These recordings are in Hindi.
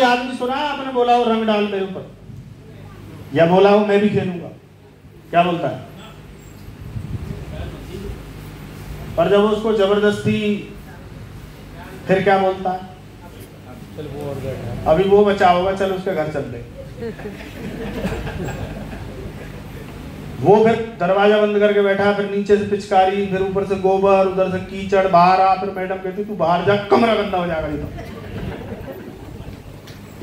आदमी सुना है आपने बोला हो रंग डाल मेरे ऊपर, या बोला हो मैं भी खेलूंगा? क्या बोलता है? पर जब उसको जबरदस्ती, फिर क्या बोलता है? अभी वो बचा होगा, चल उसके घर चल दे। वो फिर दरवाजा बंद करके बैठा, फिर नीचे से पिचकारी, फिर ऊपर से गोबर, उधर से कीचड़, बाहर आ, फिर मैडम कहती तू बाहर जा, कमरा गंदा हो जाएगा।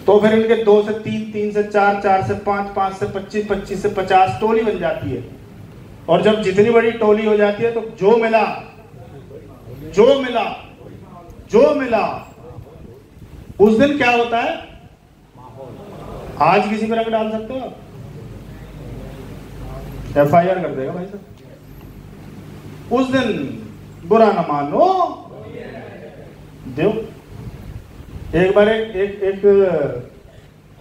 तो फिर इनके 2 से 3, 3 से 4, 4 से 5, 5 से 25, 25 से 50 टोली बन जाती है। और जब जितनी बड़ी टोली हो जाती है तो जो मिला उस दिन क्या होता है? आज किसी पर रंग डाल सकते हो आप? FIR कर देगा भाई साहब। उस दिन बुरा न मानो दो। एक बार एक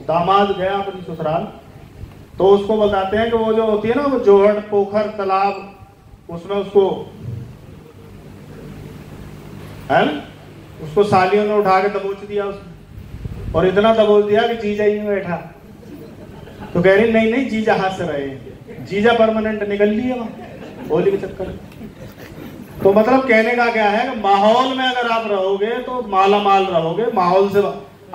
दामाद गया अपनी ससुराल, तो उसको बताते हैं कि वो जो होती है ना, वो जोहड़, पोखर, तालाब, उसमें उसको है ना, उसको सालियों ने उठा के दबोच दिया उसने, और इतना दबोच दिया कि जीजा ही में बैठा। तो कह रही नहीं जीजा हाथ से रहे, जीजा परमानेंट निकल लिए वहां होली के चक्कर में। तो मतलब कहने का क्या है कि माहौल में अगर आप रहोगे तो माला माल रहोगे। माहौल से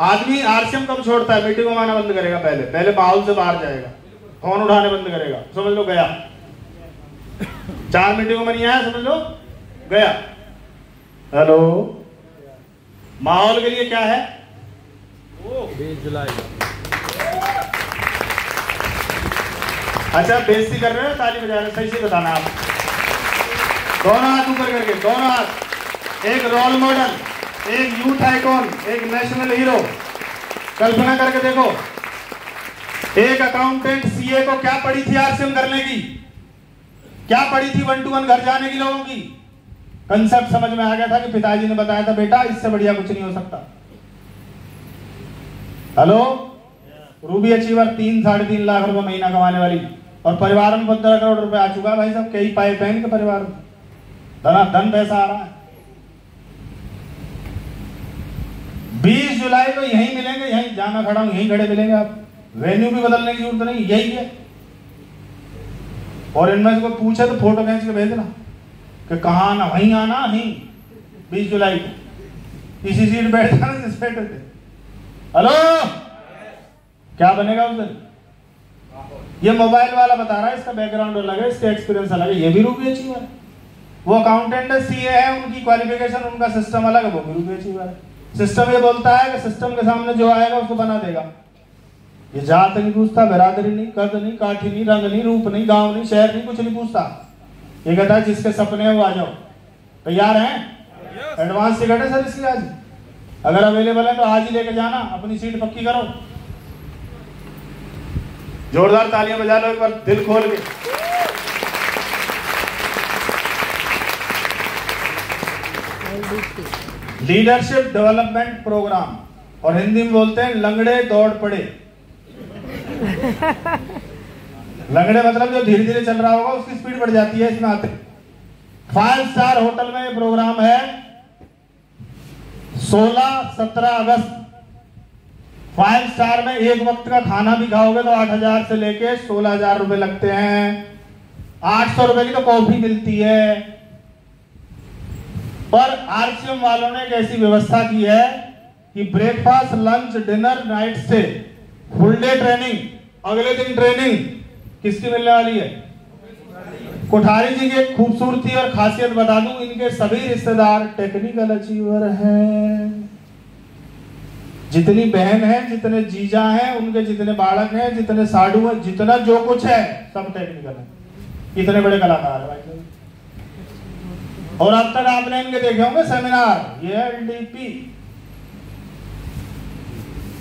आदमी आरसीएम कब छोड़ता है? मीटिंग में आना बंद करेगा, पहले माहौल से बाहर जाएगा, फोन उठाने बंद करेगा, समझ लो गया। 4 मीटिंगों में नहीं आया, समझ लो गया। हेलो, माहौल के लिए क्या है? 20 जुलाई। अच्छा, बेइज्जती कर रहे हो, ताली बजा रहे हो? सही से बताना आप। दोनों हाथ ऊपर करके, दोनों हाथ। एक रोल मॉडल, एक यूथ आइकॉन, एक नेशनल हीरो। कल्पना करके देखो, एक अकाउंटेंट सीए को क्या पड़ी थी आरसीएम करने की? क्या पड़ी थी 1 to 1 घर जाने की लोगों की? कंसेप्ट समझ में आ गया था कि पिताजी ने बताया था बेटा इससे बढ़िया कुछ नहीं हो सकता। हेलो, रूबी अचीवर 3-3.5 लाख रुपए महीना कमाने वाली, और परिवार में 15 करोड़ रुपए आ चुका है भाई साहब। कई पाए बहन के परिवार में धन पैसा आ रहा है। 20 जुलाई को यहीं मिलेंगे, यहीं जाना खड़ा हूं, यहीं खड़े मिलेंगे आप। वेन्यू भी बदलने की जरूरत नहीं, यही है। और इनमें से कोई पूछे तो फोटो खींच के भेज देना कि कहाँ आना, वहीं आना, वहीं 20 जुलाई को इसी सीट बैठा ना जिस बैठे थे। हेलो, क्या बनेगा उस दिन? ये मोबाइल वाला बता रहा है, इसका बैकग्राउंड अलग है, इसका एक्सपीरियंस अलग है। ये भी रूबी अचीवर है। वो अकाउंटेंट है, सीए है, उनकी क्वालिफिकेशन, उनका सिस्टम अलग है, वो भी रूबी अचीवर है। सिस्टम ये बोलता है कि सिस्टम के सामने जो आएगा उसको बना देगा। ये जात नहीं पूछता, बिरादरी नहीं, कद नहीं, काठी नहीं, रंग नहीं, रूप नहीं, गांव नहीं, शहर नहीं, कुछ नहीं पूछता। ये कहता है जिसके सपने हैं वो आ जाओ। तैयार हैं? एडवांस टिकट है सर इसकी आज, अगर अवेलेबल है तो आज ही लेके जाना, अपनी सीट पक्की करो। जोरदार तालियां बजा लो एक बार दिल खोल के। लीडरशिप डेवलपमेंट प्रोग्राम, और हिंदी में बोलते हैं लंगड़े दौड़ पड़े। लंगड़े मतलब जो धीरे धीरे चल रहा होगा उसकी स्पीड बढ़ जाती है इसमें आते। 5 स्टार होटल में ये प्रोग्राम है। 16-17 अगस्त 5 स्टार में एक वक्त का खाना भी खाओगे तो 8,000 से लेके 16,000 रुपए लगते हैं। 800 रुपए की तो कॉफी मिलती है। पर आरसीएम वालों ने एक ऐसी व्यवस्था की है कि breakfast, lunch, dinner, night stay, full day training, अगले दिन ट्रेनिंग किसकी मिलने वाली है? कोठारी जी की। एक खूबसूरती और खासियत बता दूं, इनके सभी रिश्तेदार टेक्निकल अचीवर हैं। जितनी बहन है, जितने जीजा हैं, उनके जितने बालक हैं, जितने साधु हैं, जितना जो कुछ है सब टेक्निकल है। इतने बड़े कलाकार है भाई। और अब तक आपने इनके देखे होंगे सेमिनार। ये एलडीपी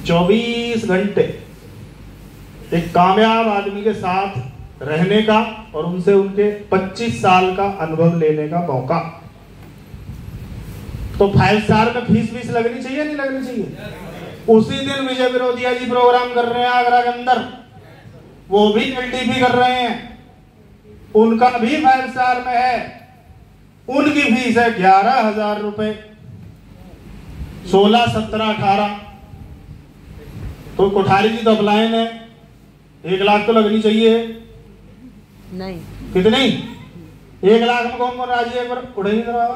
24 घंटे एक कामयाब आदमी के साथ रहने का और उनसे उनके 25 साल का अनुभव लेने का मौका। तो 5 स्टार में फीस लगनी चाहिए, नहीं लगनी चाहिए? उसी दिन विजय विरोधिया जी प्रोग्राम कर रहे हैं आगरा के अंदर, वो भी एलडीपी कर रहे हैं, उनका भी 5 स्टार में है। उनकी फीस है 11,000 रुपए। 16, 17, 18 तो कोठारी जी तो अपलायन है, 1 लाख तो लगनी चाहिए। नहीं कितनी? 1 लाख में कौन कौन राजी है? एक बार उठाइए जरा।